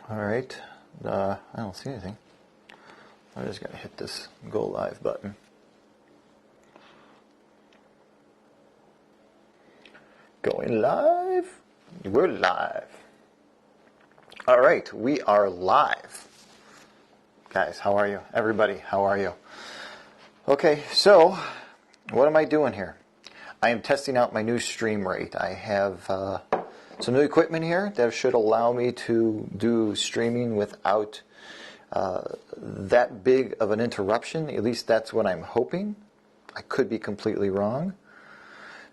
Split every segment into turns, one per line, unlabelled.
Alright, I don't see anything. I'm just going to hit this go live button. Going live? We're live. Alright, we are live. Guys, how are you? Everybody, how are you? Okay, so what am I doing here? I am testing out my new stream rate. I have some new equipment here that should allow me to do streaming without that big of an interruption. At least that's what I'm hoping. I could be completely wrong.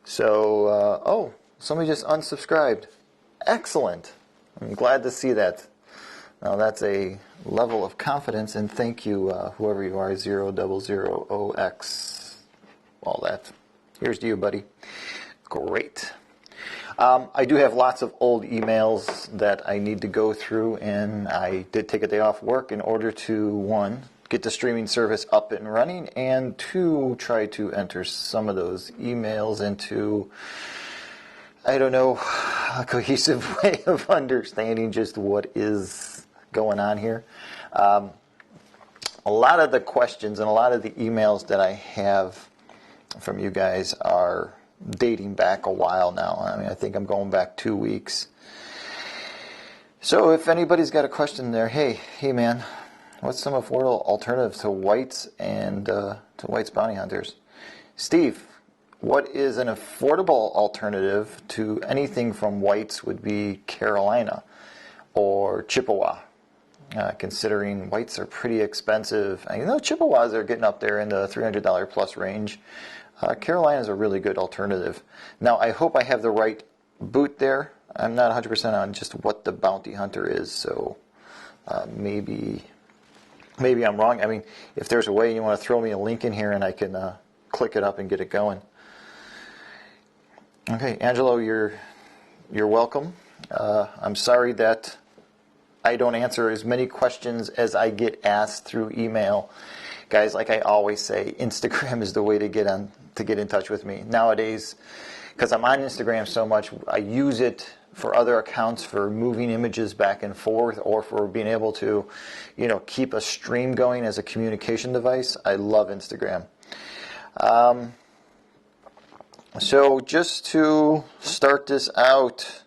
So, oh, somebody just unsubscribed. Excellent. I'm glad to see that. Now that's a level of confidence, and thank you, whoever you are, 000OX. All that. Here's to you, buddy. Great. I do have lots of old emails that I need to go through, and I did take a day off work in order to, one, get the streaming service up and running, and two, try to enter some of those emails into, I don't know, a cohesive way of understanding just what is going on here. A lot of the questions and a lot of the emails that I have from you guys are dating back a while now. I mean, I think I'm going back 2 weeks. So if anybody's got a question there, hey man, what's some affordable alternatives to whites and to whites bounty hunters? Steve, what is an affordable alternative to anything from whites would be Carolina or Chippewa? Considering whites are pretty expensive. And, Chippewas are getting up there in the $300 plus range. Carolina is a really good alternative. Now, I hope I have the right boot there. I'm not 100% on just what the bounty hunter is, so maybe I'm wrong. I mean, if there's a way you want to throw me a link in here and I can click it up and get it going. Okay, Angelo, you're welcome. I'm sorry that I don't answer as many questions as I get asked through email. Guys, like I always say, Instagram is the way to get in touch with me. Nowadays, because I'm on Instagram so much, I use it for other accounts for moving images back and forth or for being able to, keep a stream going as a communication device. I love Instagram. So just to start this out,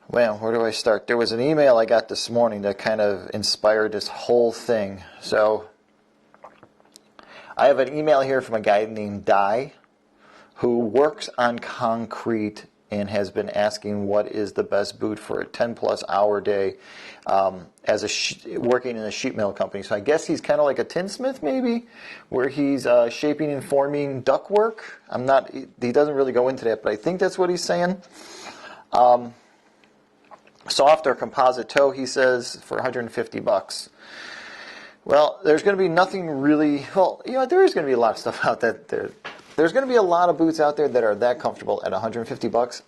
well, where do I start? There was an email I got this morning that kind of inspired this whole thing. So I have an email here from a guy named Di who works on concrete and has been asking what is the best boot for a 10-plus hour day as working in a sheet metal company. So I guess he's kind of like a tinsmith maybe, where he's shaping and forming ductwork. He doesn't really go into that, but I think that's what he's saying. Soft or composite toe, he says, for $150. Well, there's going to be nothing really, there is going to be a lot of stuff out there. There's going to be a lot of boots out there that are that comfortable at $150.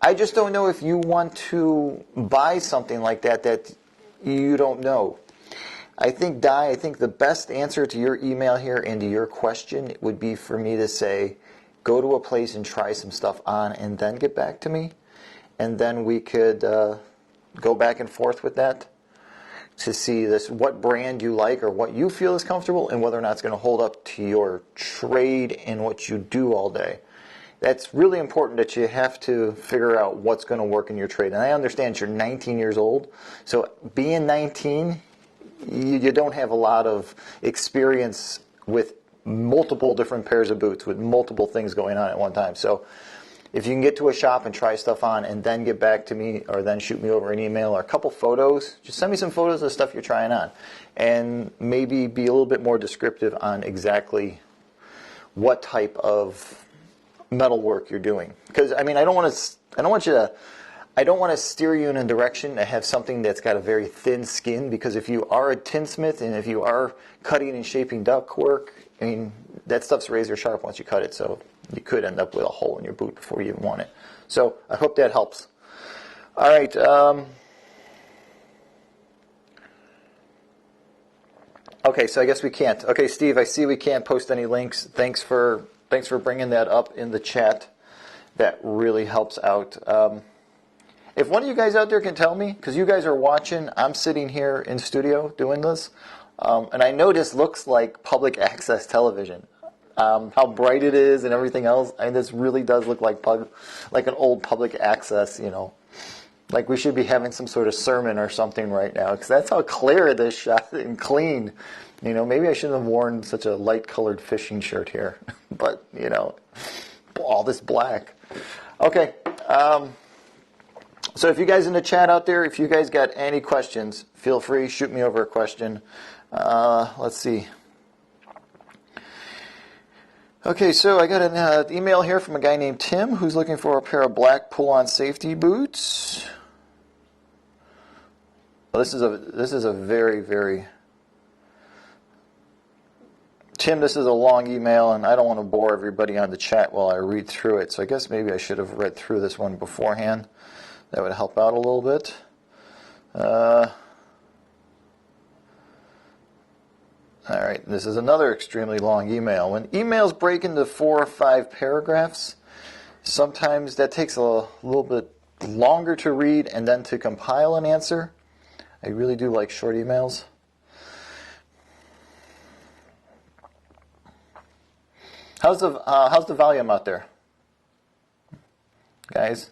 I just don't know if you want to buy something like that you don't know. I think the best answer to your email here and to your question would be for me to say, go to a place and try some stuff on and then get back to me. And then we could go back and forth with that to see what brand you like or what you feel is comfortable and whether or not it's going to hold up to your trade and what you do all day. That's really important that you have to figure out what's going to work in your trade. And I understand you're 19 years old, so being 19, you don't have a lot of experience with multiple different pairs of boots, with multiple things going on at one time. So if you can get to a shop and try stuff on and then get back to me or then shoot me over an email or a couple photos, just send me some photos of stuff you're trying on and maybe be a little bit more descriptive on exactly what type of metal work you're doing. Because, I don't want to steer you in a direction to have something that's got a very thin skin, because if you are a tinsmith and if you are cutting and shaping ductwork, that stuff's razor sharp once you cut it, so you could end up with a hole in your boot before you even want it. So I hope that helps. All right. Okay, so I guess we can't. Okay, Steve, I see we can't post any links. Thanks for bringing that up in the chat. That really helps out. If one of you guys out there can tell me, because you guys are watching, I'm sitting here in studio doing this, and I know this looks like public access television. How bright it is and everything else. I mean, this really does look like an old public access, you know. Like we should be having some sort of sermon or something right now, because that's how clear this shot and clean. You know, maybe I shouldn't have worn such a light-colored fishing shirt here, but you know, all this black. Okay, so if you guys in the chat out there, if you guys got any questions, feel free, shoot me over a question. Let's see. Okay, so I got an email here from a guy named Tim who's looking for a pair of black pull-on safety boots. Well, this is a very, very... Tim, this is a long email, and I don't want to bore everybody on the chat while I read through it, so I guess maybe I should have read through this one beforehand. That would help out a little bit. All right, this is another extremely long email. When emails break into 4 or 5 paragraphs, sometimes that takes a little bit longer to read and then to compile an answer. I really do like short emails. How's the volume out there, guys?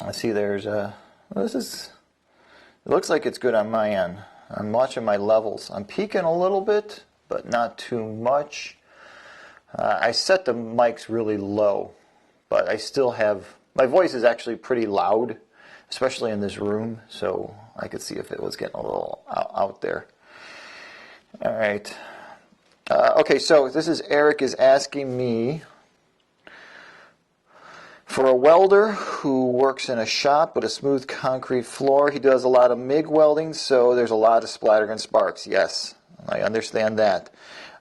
I see there's it looks like it's good on my end. I'm watching my levels. I'm peaking a little bit, but not too much. I set the mics really low, but I still have, my voice is actually pretty loud, especially in this room, so I could see if it was getting a little out there. All right. Okay, so this is Eric is asking me for a welder who works in a shop with a smooth concrete floor. He does a lot of MIG welding, so there's a lot of splatter and sparks. Yes, I understand that.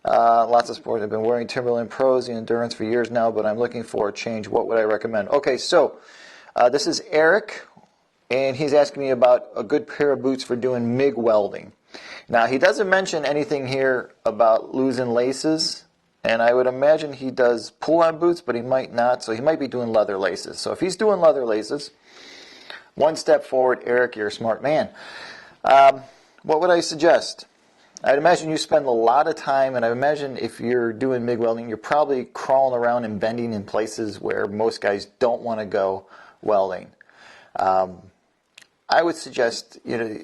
Lots of sports. I've been wearing Timberland Pros, the Endurance, for years now, but I'm looking for a change. What would I recommend? Okay, so this is Eric, and he's asking me about a good pair of boots for doing MIG welding. Now, he doesn't mention anything here about losing laces, and I would imagine he does pull-on boots, but he might not, so he might be doing leather laces. So if he's doing leather laces, one step forward, Eric, you're a smart man. What would I suggest? I'd imagine you spend a lot of time, and I imagine if you're doing MIG welding, you're probably crawling around and bending in places where most guys don't want to go welding. I would suggest, you know,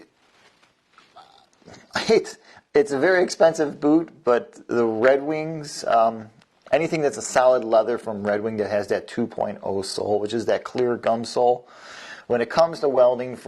it's a very expensive boot, but the Redwings, anything that's a solid leather from Redwing that has that 2.0 sole, which is that clear gum sole, when it comes to welding,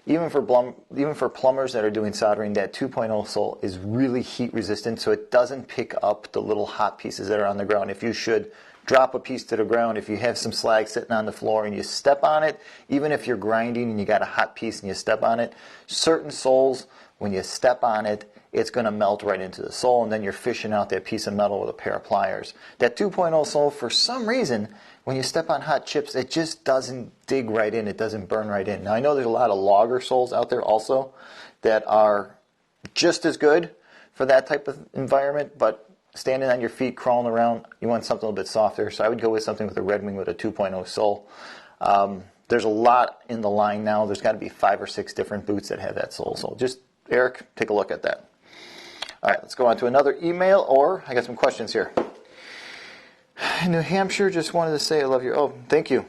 even for plumbers that are doing soldering, that 2.0 sole is really heat resistant, so it doesn't pick up the little hot pieces that are on the ground. If you should drop a piece to the ground, if you have some slag sitting on the floor and you step on it, even if you're grinding and you got a hot piece and you step on it, certain soles, when you step on it, it's going to melt right into the sole, and then you're fishing out that piece of metal with a pair of pliers. That 2.0 sole, for some reason, when you step on hot chips, it just doesn't dig right in. It doesn't burn right in. Now, I know there's a lot of logger soles out there also that are just as good for that type of environment, but standing on your feet, crawling around, you want something a little bit softer. So I would go with something with a Redwing with a 2.0 sole. There's a lot in the line now. There's got to be 5 or 6 different boots that have that sole. So just, Eric, take a look at that. All right, let's go on to another email, or I got some questions here. New Hampshire, just wanted to say I love your... Oh, thank you.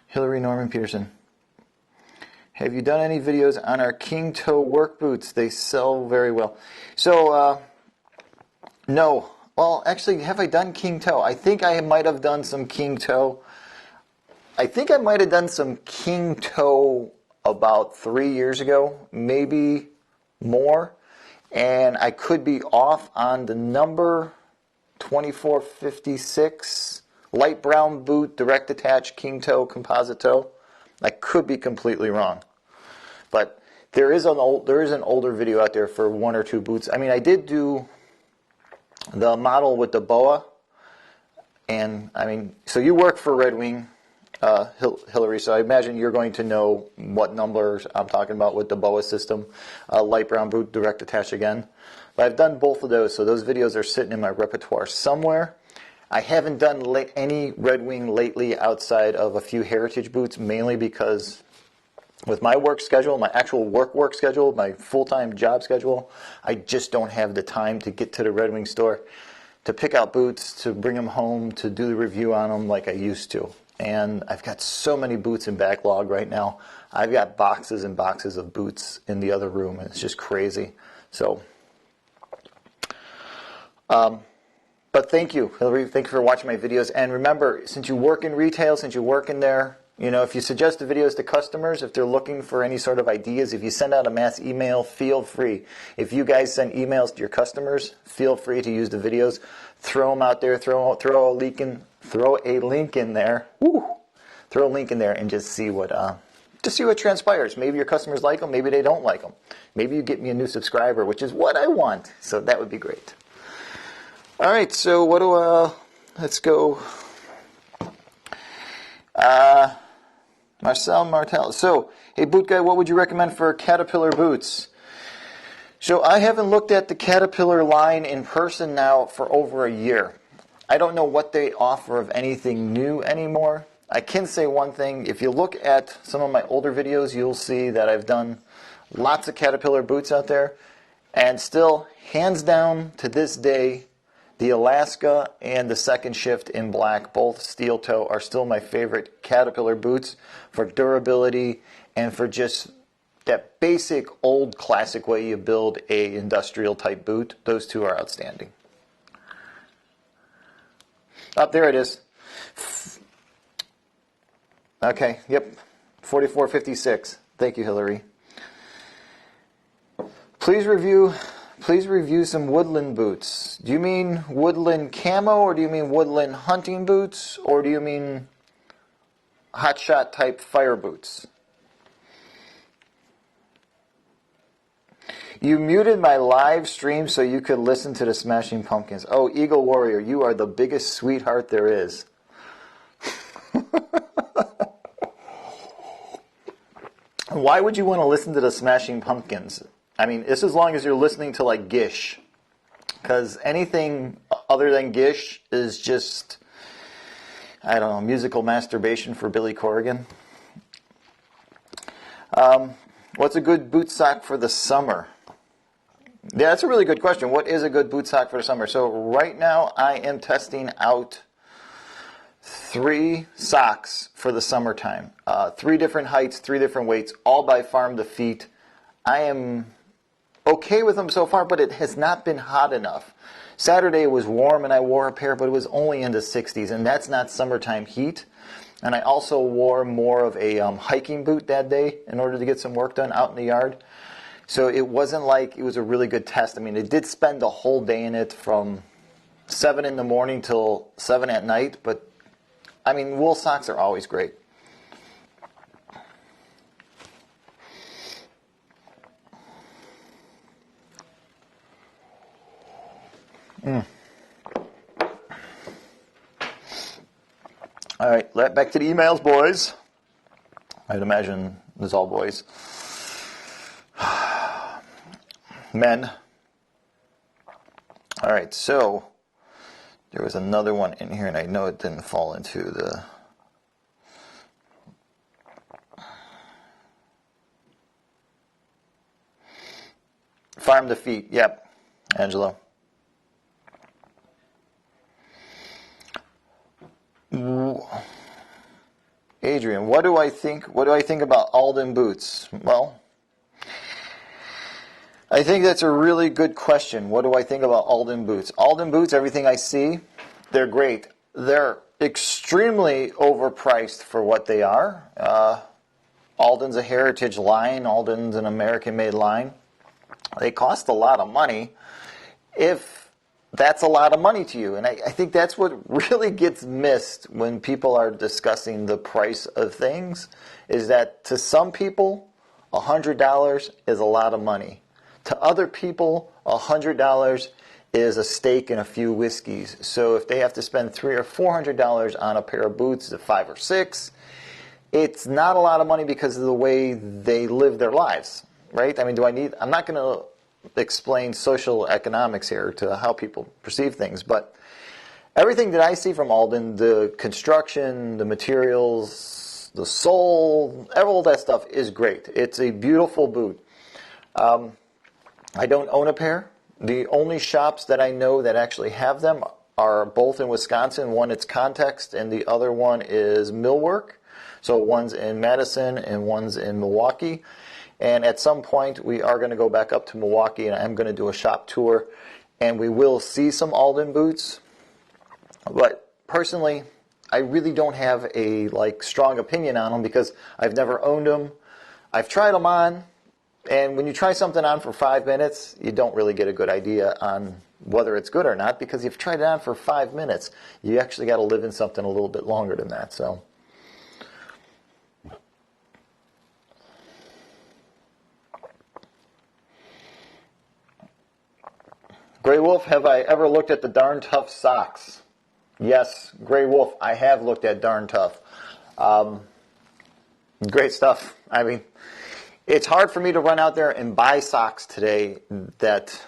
Hillary Norman Peterson. Have you done any videos on our King Toe work boots? They sell very well. So, no. Well, actually, have I done King Toe? I think I might have done some King Toe. I think I might have done some King Toe about 3 years ago, maybe more. And I could be off on the number. 2456 light brown boot, direct attach King Toe composite toe. I could be completely wrong, but there is an older video out there for 1 or 2 boots. I mean, I did do the model with the boa, and I mean, so you work for Redwing, Hillary, so I imagine you're going to know what numbers I'm talking about with the boa system. Light brown boot, direct attach again. But I've done both of those, so those videos are sitting in my repertoire somewhere. I haven't done any Redwing lately outside of a few heritage boots, mainly because with my work schedule, my actual work schedule, my full-time job schedule, I just don't have the time to get to the Redwing store to pick out boots, to bring them home, to do the review on them like I used to. And I've got so many boots in backlog right now. I've got boxes and boxes of boots in the other room, and it's just crazy. So, but thank you, Hillary. Thank you for watching my videos. And remember, since you work in retail, since you work in there, you know, if you suggest the videos to customers, if they're looking for any sort of ideas, if you send out a mass email, feel free. If you guys send emails to your customers, feel free to use the videos. Throw them out there. Throw a link in there. Woo! Throw a link in there and just see what transpires. Maybe your customers like them. Maybe they don't like them. Maybe you get me a new subscriber, which is what I want. So that would be great. All right. So let's go. Marcel Martel. So, hey, boot guy, what would you recommend for Caterpillar boots? So, I haven't looked at the Caterpillar line in person now for over a year. I don't know what they offer of anything new anymore. I can say one thing. If you look at some of my older videos, you'll see that I've done lots of Caterpillar boots out there. And still, hands down to this day, the Alaska and the Second Shift in black, both steel toe, are still my favorite Caterpillar boots for durability and for just that basic old classic way you build a industrial type boot. Those two are outstanding. Up there it is. Okay, yep, 4456. Thank you, Hillary. Please review some woodland boots. Do you mean woodland camo, or do you mean woodland hunting boots, or do you mean hotshot type fire boots? You muted my live stream so you could listen to the Smashing Pumpkins. Oh, Eagle Warrior, you are the biggest sweetheart there is. Why would you want to listen to the Smashing Pumpkins? I mean, it's as long as you're listening to, like, Gish. Because anything other than Gish is just, I don't know, musical masturbation for Billy Corrigan. What's a good boot sock for the summer? Yeah, that's a really good question. What is a good boot sock for the summer? So right now I am testing out 3 socks for the summertime. 3 different heights, 3 different weights, all by Farm to Feet. I am okay with them so far, but it has not been hot enough. Saturday it was warm and I wore a pair, but it was only in the 60s, and that's not summertime heat. And I also wore more of a hiking boot that day in order to get some work done out in the yard. So it wasn't like it was a really good test. I mean, it did spend the whole day in it from 7 in the morning till 7 at night, but I mean, wool socks are always great. All right, back to the emails, boys. I'd imagine it's all boys. Men. All right, so there was another one in here, and I know it didn't fall into the... Farm to Feet, yep, Angelo. Adrian, what do I think about Alden Boots? Well, I think that's a really good question. What do I think about Alden Boots? Alden Boots, everything I see, they're great. They're extremely overpriced for what they are. Alden's a heritage line. Alden's an American-made line. They cost a lot of money if that's a lot of money to you. And I think that's what really gets missed when people are discussing the price of things, is that to some people, $100 is a lot of money. To other people, $100 is a steak and a few whiskeys. So if they have to spend $300 or $400 on a pair of boots, at $5 or $6, it's not a lot of money because of the way they live their lives, right? I mean, I'm not going to explain social economics here to how people perceive things, but everything that I see from Alden, the construction, the materials, the sole, all that stuff is great. It's a beautiful boot. I don't own a pair. The only shops that I know that actually have them are both in Wisconsin. One is Context and the other one is Millwork. So one's in Madison and one's in Milwaukee. And at some point we are going to go back up to Milwaukee and I'm going to do a shop tour. And we will see some Alden boots. But personally, I really don't have a strong opinion on them because I've never owned them. I've tried them on. And when you try something on for 5 minutes, you don't really get a good idea on whether it's good or not because you've tried it on for 5 minutes. You actually got to live in something a little bit longer than that. So, Grey Wolf, have I ever looked at the Darn Tough socks? Yes, Grey Wolf, I have looked at Darn Tough. Great stuff. I mean, it's hard for me to run out there and buy socks today that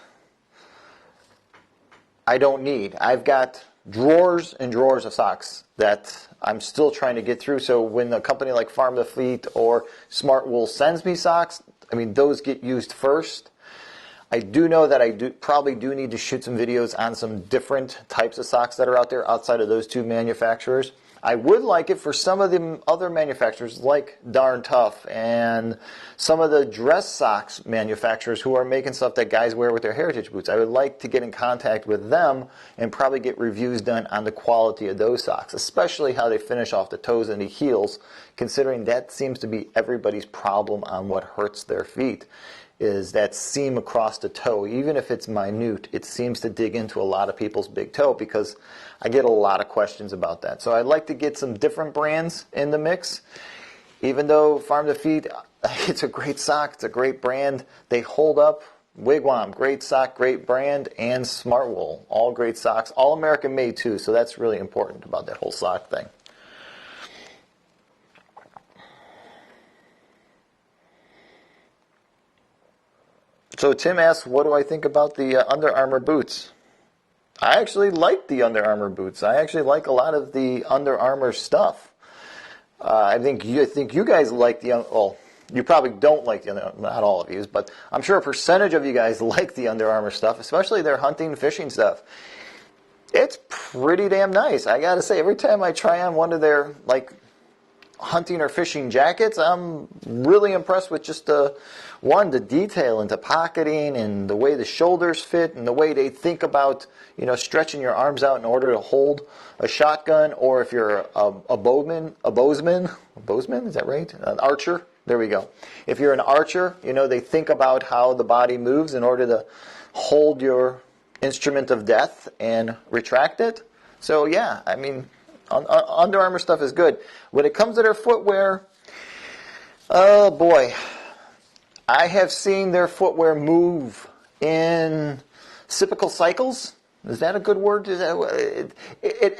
I don't need. I've got drawers and drawers of socks that I'm still trying to get through. So when a company like Farm to Fleet or Smart Wool sends me socks, I mean, those get used first. I do know that I probably do need to shoot some videos on some different types of socks that are out there outside of those two manufacturers. I would like it for some of the other manufacturers like Darn Tough and some of the dress socks manufacturers who are making stuff that guys wear with their heritage boots. I would like to get in contact with them and probably get reviews done on the quality of those socks, especially how they finish off the toes and the heels, considering that seems to be everybody's problem on what hurts their feet. Is that seam across the toe. Even if it's minute, it seems to dig into a lot of people's big toe because I get a lot of questions about that. So I'd like to get some different brands in the mix. Even though Farm to Feed, it's a great sock, it's a great brand. They hold up. Wigwam, great sock, great brand, and Smart Wool, all great socks. All American made too, so that's really important about that whole sock thing. So Tim asks, what do I think about the Under Armour boots? I actually like the Under Armour boots. I actually like a lot of the Under Armour stuff. I think you guys like the, well, you probably don't like the Under, not all of you, but I'm sure a percentage of you guys like the Under Armour stuff, especially their hunting, fishing stuff. It's pretty damn nice. I gotta say, every time I try on one of their hunting or fishing jackets, I'm really impressed with just the detail into pocketing and the way the shoulders fit and the way they think about, stretching your arms out in order to hold a shotgun, or if you're a bowman, is that right? An archer, there we go. If you're an archer, they think about how the body moves in order to hold your instrument of death and retract it. So yeah, I mean, Under Armour stuff is good. When it comes to their footwear, oh boy, I have seen their footwear move in cyclical cycles. Is that a good word? It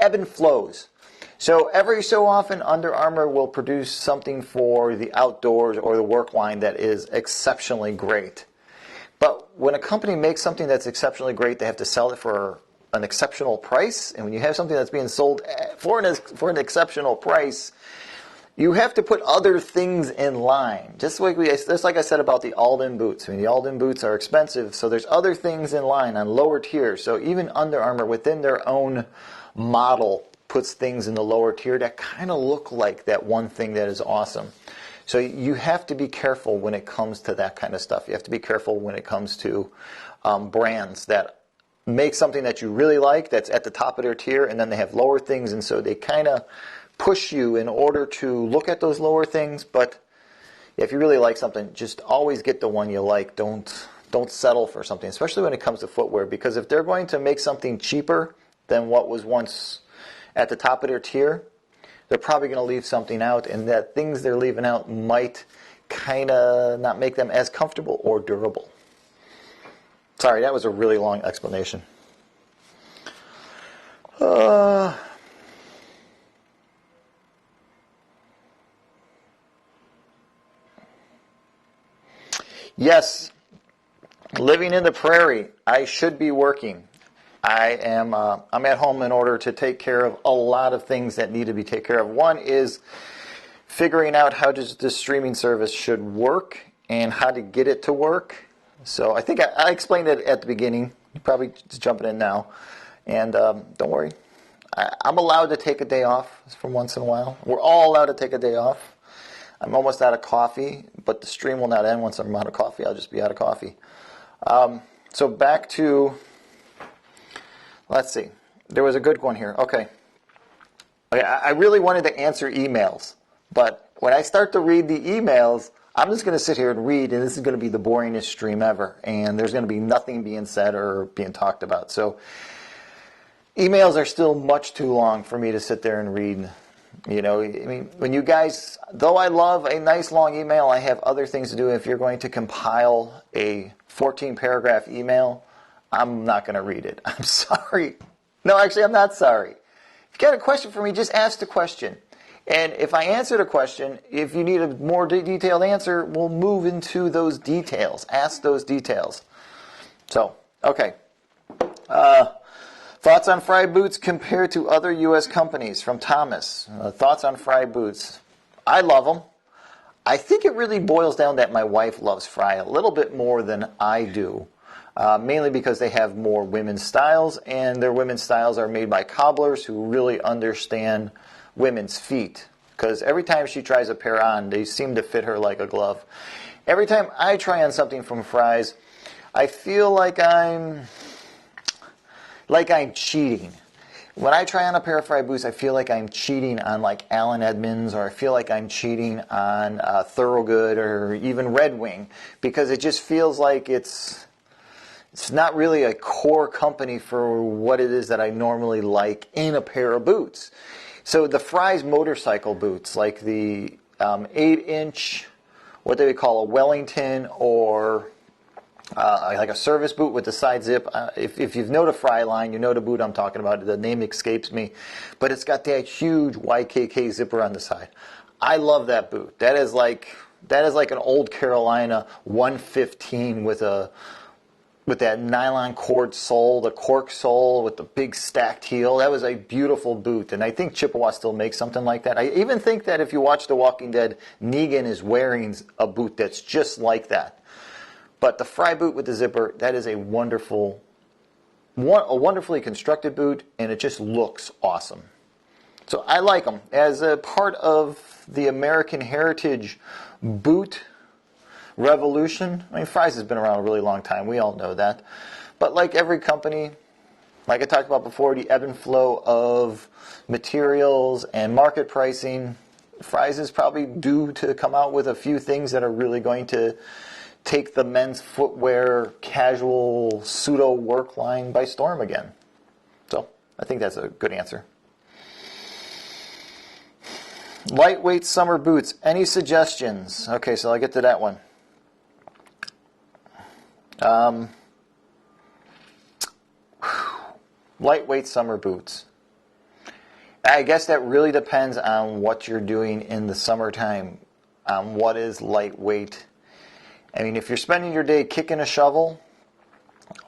ebb and flows. So every so often, Under Armour will produce something for the outdoors or the work line that is exceptionally great. But when a company makes something that's exceptionally great, they have to sell it for an exceptional price. And when you have something that's being sold for an exceptional price, you have to put other things in line. Just like I said about the Alden boots. I mean, the Alden boots are expensive, so there's other things in line on lower tiers. So even Under Armour, within their own model, puts things in the lower tier that kind of look like that one thing that is awesome. So you have to be careful when it comes to that kind of stuff. You have to be careful when it comes to brands that make something that you really like that's at the top of their tier, and then they have lower things, and so they kind of push you in order to look at those lower things. But if you really like something, just always get the one you like. Don't settle for something, especially when it comes to footwear, because if they're going to make something cheaper than what was once at the top of their tier, they're probably going to leave something out, and that things they're leaving out might kind of not make them as comfortable or durable. Sorry, that was a really long explanation. Yes, living in the prairie, I should be working. I'm at home in order to take care of a lot of things that need to be taken care of. One is figuring out how does this streaming service should work and how to get it to work. So I think I explained it at the beginning. You're probably just jumping in now. And don't worry, I'm allowed to take a day off from once in a while. We're all allowed to take a day off. I'm almost out of coffee, but the stream will not end once I'm out of coffee. I'll just be out of coffee. So back to, let's see. There was a good one here. Okay, I really wanted to answer emails, but when I start to read the emails, I'm just going to sit here and read, and this is going to be the boringest stream ever, and there's going to be nothing being said or being talked about. So emails are still much too long for me to sit there and read. You know, I mean, when you guys, though I love a nice long email, I have other things to do. If you're going to compile a 14-paragraph email, I'm not going to read it. I'm sorry. No, actually, I'm not sorry. If you got a question for me, just ask the question. And if I answer the question, if you need a more detailed answer, we'll move into those details. Ask those details. So, okay. Thoughts on Fry boots compared to other U.S. companies from Thomas. Thoughts on Fry boots. I love them. I think it really boils down that my wife loves Fry a little bit more than I do. Mainly because they have more women's styles, and their women's styles are made by cobblers who really understand women's feet. Because every time she tries a pair on, they seem to fit her like a glove. Every time I try on something from Fry's, I feel like I'm cheating. When I try on a pair of Fry boots, I feel like I'm cheating on like Allen Edmonds, or I feel like I'm cheating on Thorogood or even Redwing, because it just feels like it's not really a core company for what it is that I normally like in a pair of boots. So the Fry's motorcycle boots, like the 8-inch, what they would call a Wellington, or like a service boot with the side zip. If you've known the Fry line, you know the boot I'm talking about. The name escapes me. But it's got that huge YKK zipper on the side. I love that boot. That is like an old Carolina 115 with that nylon cord sole, the cork sole with the big stacked heel. That was a beautiful boot, and I think Chippewa still makes something like that. I even think that if you watch The Walking Dead, Negan is wearing a boot that's just like that. But the Fry boot with the zipper, that is a wonderfully constructed boot, and it just looks awesome. So I like them. As a part of the American Heritage boot revolution, I mean, Fry's has been around a really long time. We all know that. But like every company, like I talked about before, the ebb and flow of materials and market pricing, Fry's is probably due to come out with a few things that are really going to take the men's footwear casual pseudo work line by storm again. So I think that's a good answer. Lightweight summer boots. Any suggestions? Okay, so I'll get to that one. Lightweight summer boots. I guess that really depends on what you're doing in the summertime, on what is lightweight. I mean, if you're spending your day kicking a shovel,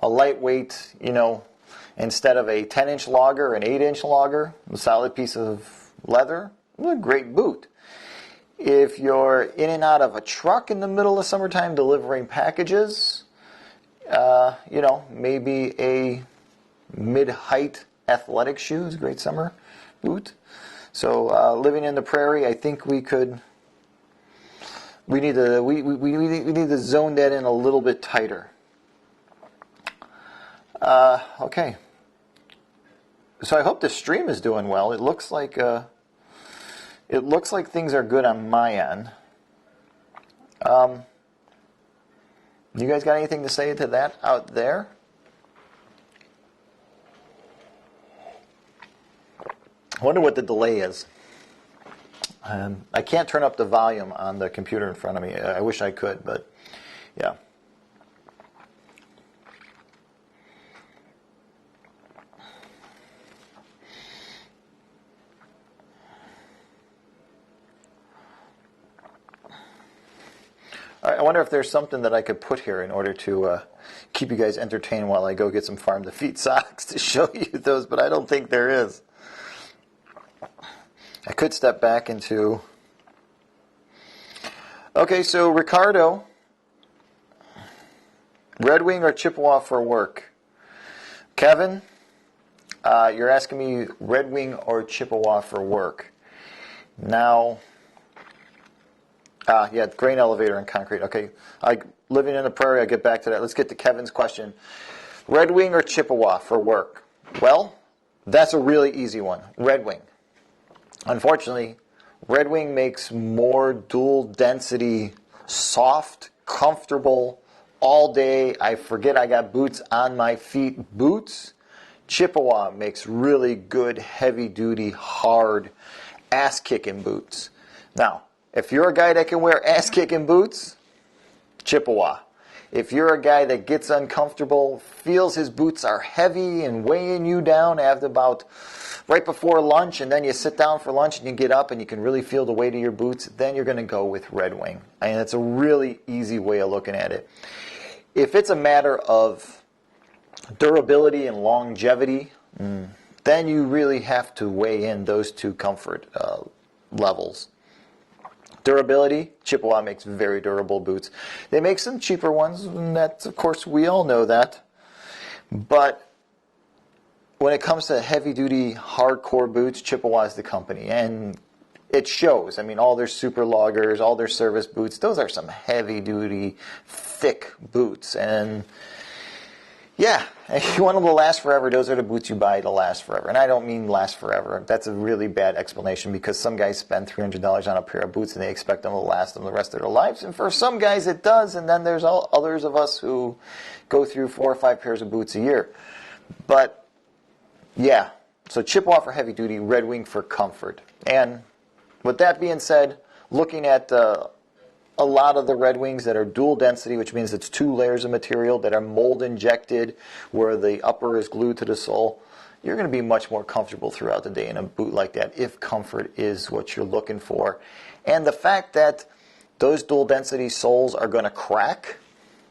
a lightweight, instead of a 10-inch logger, an 8-inch logger, a solid piece of leather, a great boot. If you're in and out of a truck in the middle of summertime delivering packages, maybe a mid-height athletic shoe is a great summer boot. So living in the prairie, I think we need to zone that in a little bit tighter. Okay. So I hope the stream is doing well. It looks like things are good on my end. You guys got anything to say to that out there? I wonder what the delay is. I can't turn up the volume on the computer in front of me. I wish I could, but yeah. I wonder if there's something that I could put here in order to keep you guys entertained while I go get some Farm to Feet socks to show you those, but I don't think there is. I could step back into... Okay, so Ricardo, Redwing or Chippewa for work? Kevin, you're asking me Redwing or Chippewa for work. Now... yeah, grain elevator and concrete. Okay, living in the prairie, I'll get back to that. Let's get to Kevin's question. Redwing or Chippewa for work? Well, that's a really easy one. Redwing. Unfortunately, Redwing makes more dual density, soft, comfortable, all day, I forget I got boots on my feet boots. Chippewa makes really good, heavy duty, hard, ass-kicking boots. Now, if you're a guy that can wear ass-kicking boots, Chippewa. If you're a guy that gets uncomfortable, feels his boots are heavy and weighing you down after about right before lunch, and then you sit down for lunch and you get up and you can really feel the weight of your boots, then you're going to go with Redwing. And it's a really easy way of looking at it. If it's a matter of durability and longevity, then you really have to weigh in those two comfort levels. Durability, Chippewa makes very durable boots. They make some cheaper ones, and that's, of course, we all know that. But when it comes to heavy-duty, hardcore boots, Chippewa is the company. And it shows. I mean, all their super loggers, all their service boots, those are some heavy-duty, thick boots. And yeah, if you want them to last forever, those are the boots you buy to last forever. And I don't mean last forever. That's a really bad explanation because some guys spend $300 on a pair of boots and they expect them to last them the rest of their lives. And for some guys it does, and then there's all others of us who go through 4 or 5 pairs of boots a year. But yeah, so Chippewa for heavy duty, Redwing for comfort. And with that being said, looking at a lot of the Redwings that are dual density, which means it's 2 layers of material that are mold injected where the upper is glued to the sole, you're going to be much more comfortable throughout the day in a boot like that if comfort is what you're looking for. And the fact that those dual density soles are going to crack,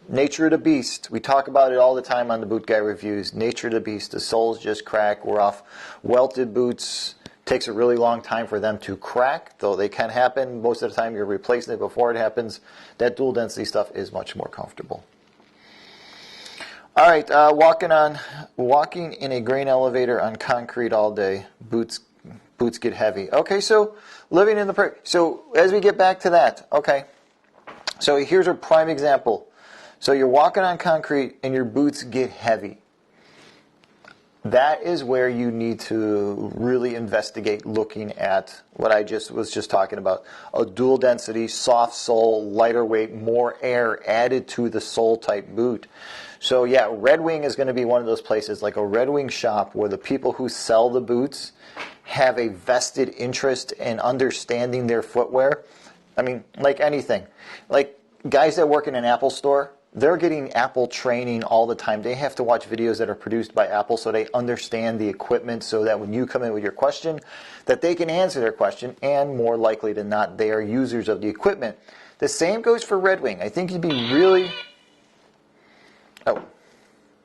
nature of the beast. We talk about it all the time on the Boot Guy reviews. Nature of the beast. The soles just crack. We're off welted boots. Takes a really long time for them to crack, though they can happen. Most of the time you're replacing it before it happens. That dual density stuff is much more comfortable. All right, walking in a grain elevator on concrete all day. Boots get heavy. Okay, so living in the prairie. So as we get back to that, okay. So here's a prime example. So you're walking on concrete and your boots get heavy. That is where you need to really investigate looking at what I was just talking about. A dual density, soft sole, lighter weight, more air added to the sole type boot. So yeah, Redwing is going to be one of those places, like a Redwing shop where the people who sell the boots have a vested interest in understanding their footwear. I mean, like anything. Like guys that work in an Apple store, they're getting Apple training all the time. They have to watch videos that are produced by Apple so they understand the equipment so that when you come in with your question, that they can answer their question, and more likely than not, they are users of the equipment. The same goes for Redwing. I think you'd be really... Oh,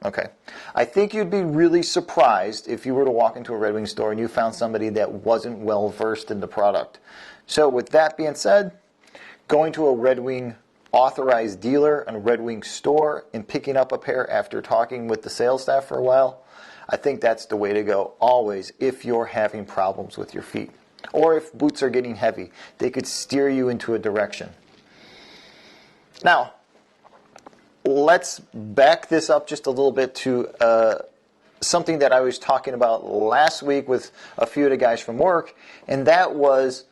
okay. I think you'd be really surprised if you were to walk into a Redwing store and you found somebody that wasn't well versed in the product. So with that being said, going to a Redwing authorized dealer and a Redwing store and picking up a pair after talking with the sales staff for a while, I think that's the way to go always if you're having problems with your feet. Or if boots are getting heavy, they could steer you into a direction. Now, let's back this up just a little bit to something that I was talking about last week with a few of the guys from work, and that was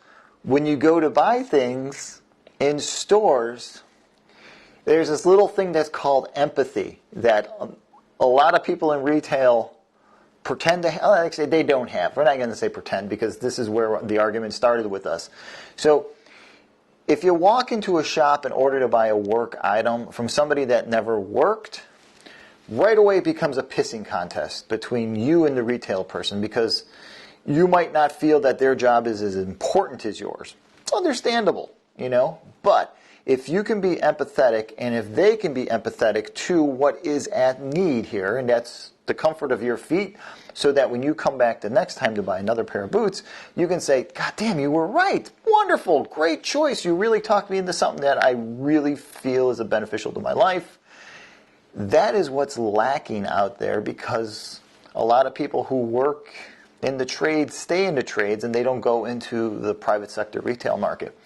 when you go to buy things in stores, there's this little thing that's called empathy that a lot of people in retail pretend to have. Actually, they don't have. We're not going to say pretend because this is where the argument started with us. So if you walk into a shop in order to buy a work item from somebody that never worked, right away it becomes a pissing contest between you and the retail person because you might not feel that their job is as important as yours. It's understandable, you know, but if you can be empathetic and if they can be empathetic to what is at need here, and that's the comfort of your feet, so that when you come back the next time to buy another pair of boots, you can say, God damn, you were right. Wonderful. Great choice. You really talked me into something that I really feel is beneficial to my life. That is what's lacking out there, because a lot of people who work in the trades stay in the trades and they don't go into the private sector retail market.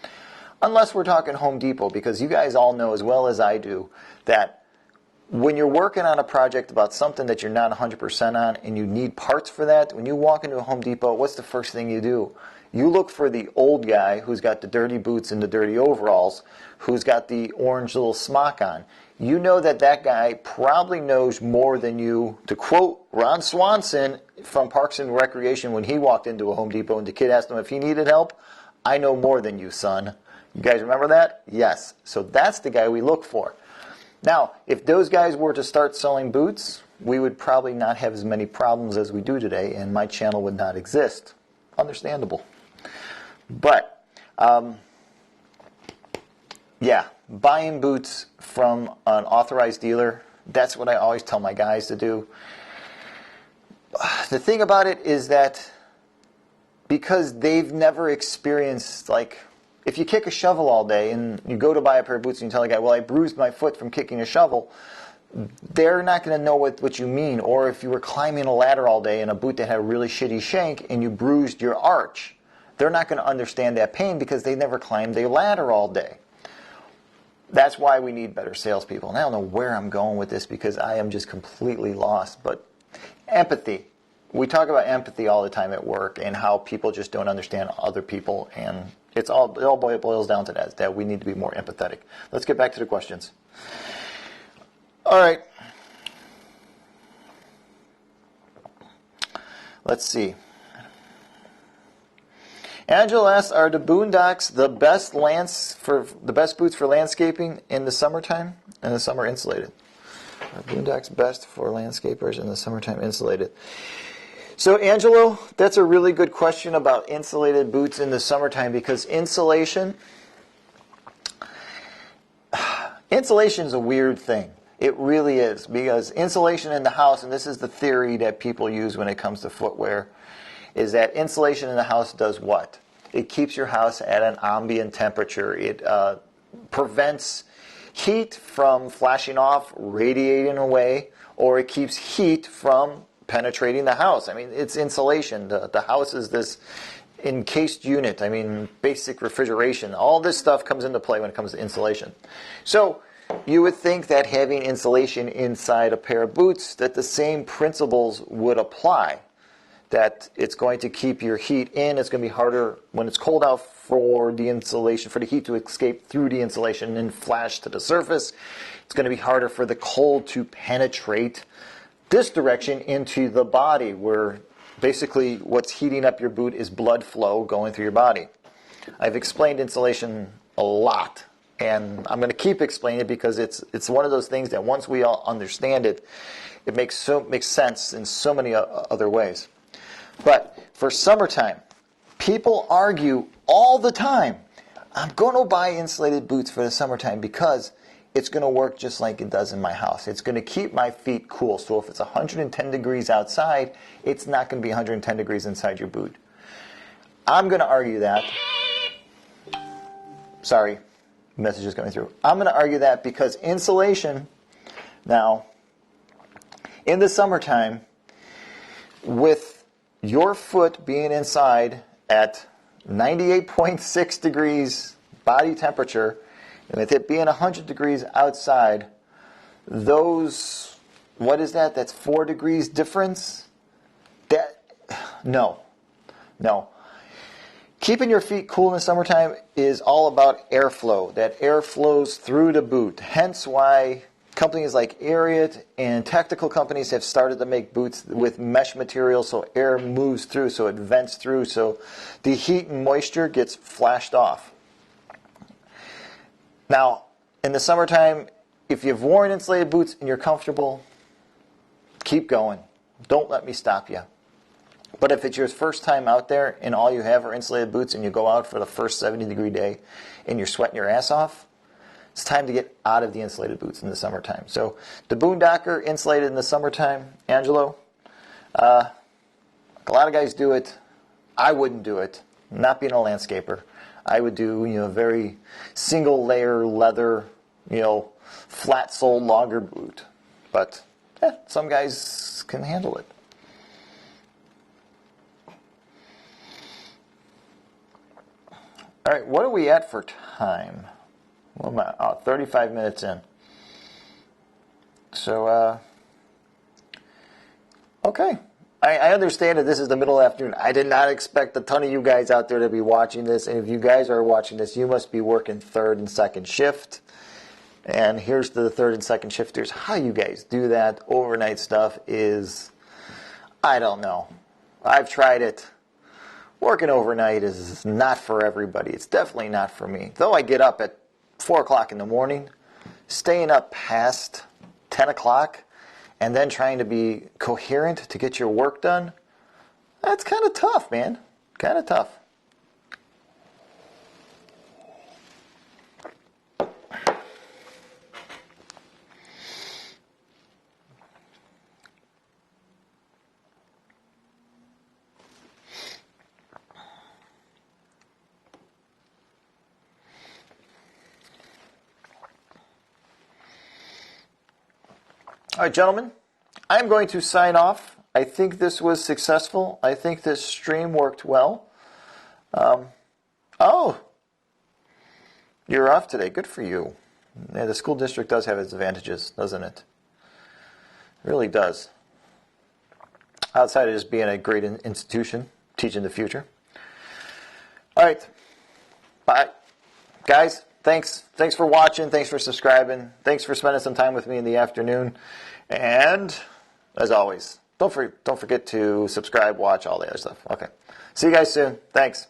Unless we're talking Home Depot, because you guys all know as well as I do that when you're working on a project about something that you're not 100% on and you need parts for that, when you walk into a Home Depot, what's the first thing you do? You look for the old guy who's got the dirty boots and the dirty overalls, who's got the orange little smock on. You know that that guy probably knows more than you. To quote Ron Swanson from Parks and Recreation when he walked into a Home Depot and the kid asked him if he needed help, I know more than you, son. You guys remember that? Yes. So that's the guy we look for. Now, if those guys were to start selling boots, we would probably not have as many problems as we do today, and my channel would not exist. Understandable. But, yeah, buying boots from an authorized dealer, that's what I always tell my guys to do. The thing about it is that because they've never experienced, like, if you kick a shovel all day and you go to buy a pair of boots and you tell the guy, well, I bruised my foot from kicking a shovel, they're not going to know what you mean. Or if you were climbing a ladder all day in a boot that had a really shitty shank and you bruised your arch, they're not going to understand that pain because they never climbed a ladder all day. That's why we need better salespeople. And I don't know where I'm going with this because I am just completely lost. But empathy. We talk about empathy all the time at work and how people just don't understand other people, and it all boils down to that we need to be more empathetic. Let's get back to the questions. All right. Let's see. Angela asks, are the Boondocks the best boots for landscaping in the summertime and the summer insulated? Are Boondocks best for landscapers in the summertime insulated? So, Angelo, that's a really good question about insulated boots in the summertime, because insulation is a weird thing. It really is, because insulation in the house, and this is the theory that people use when it comes to footwear, is that insulation in the house does what? It keeps your house at an ambient temperature. It prevents heat from flashing off, radiating away, or it keeps heat from penetrating the house. I mean, it's insulation. The house is this encased unit. I mean, basic refrigeration. All this stuff comes into play when it comes to insulation. So you would think that having insulation inside a pair of boots, that the same principles would apply. That it's going to keep your heat in. It's going to be harder when it's cold out for the insulation, for the heat to escape through the insulation and flash to the surface. It's going to be harder for the cold to penetrate this direction into the body, where basically what's heating up your boot is blood flow going through your body. I've explained insulation a lot, and I'm going to keep explaining it because it's one of those things that once we all understand it, it makes sense in so many other ways. But for summertime, people argue all the time, I'm going to buy insulated boots for the summertime because it's going to work just like it does in my house. It's going to keep my feet cool. So if it's 110 degrees outside, it's not going to be 110 degrees inside your boot. I'm going to argue that. Sorry, message is coming through. I'm going to argue that because insulation, now, in the summertime, with your foot being inside at 98.6 degrees body temperature, and with it being 100 degrees outside, what is that? That's 4 degrees difference? No. Keeping your feet cool in the summertime is all about airflow. That air flows through the boot. Hence why companies like Ariat and tactical companies have started to make boots with mesh material so air moves through, so it vents through, so the heat and moisture gets flashed off. Now, in the summertime, if you've worn insulated boots and you're comfortable, keep going. Don't let me stop you. But if it's your first time out there and all you have are insulated boots and you go out for the first 70-degree day and you're sweating your ass off, It's time to get out of the insulated boots in the summertime. So the Boondocker insulated in the summertime, Angelo, a lot of guys do it. I wouldn't do it, not being a landscaper. I would do, very single layer leather, flat sole logger boot. But some guys can handle it. All right, what are we at for time? What am I? 35 minutes in. So, okay. I understand that this is the middle of the afternoon. I did not expect a ton of you guys out there to be watching this. And if you guys are watching this, you must be working third and second shift. And here's to the third and second shifters. How you guys do that overnight stuff is, I don't know. I've tried it. Working overnight is not for everybody. It's definitely not for me. Though I get up at 4 o'clock in the morning, staying up past 10 o'clock, and then trying to be coherent to get your work done, that's kind of tough, man. Kind of tough. All right, gentlemen, I'm going to sign off. I think this was successful. I think this stream worked well. Oh, you're off today. Good for you. Yeah, the school district does have its advantages, doesn't it? It really does. Outside of just being a great institution, teaching the future. All right. Bye. Guys, thanks. Thanks for watching. Thanks for subscribing. Thanks for spending some time with me in the afternoon. And, as always, don't forget to subscribe, watch, all the other stuff. Okay. See you guys soon. Thanks.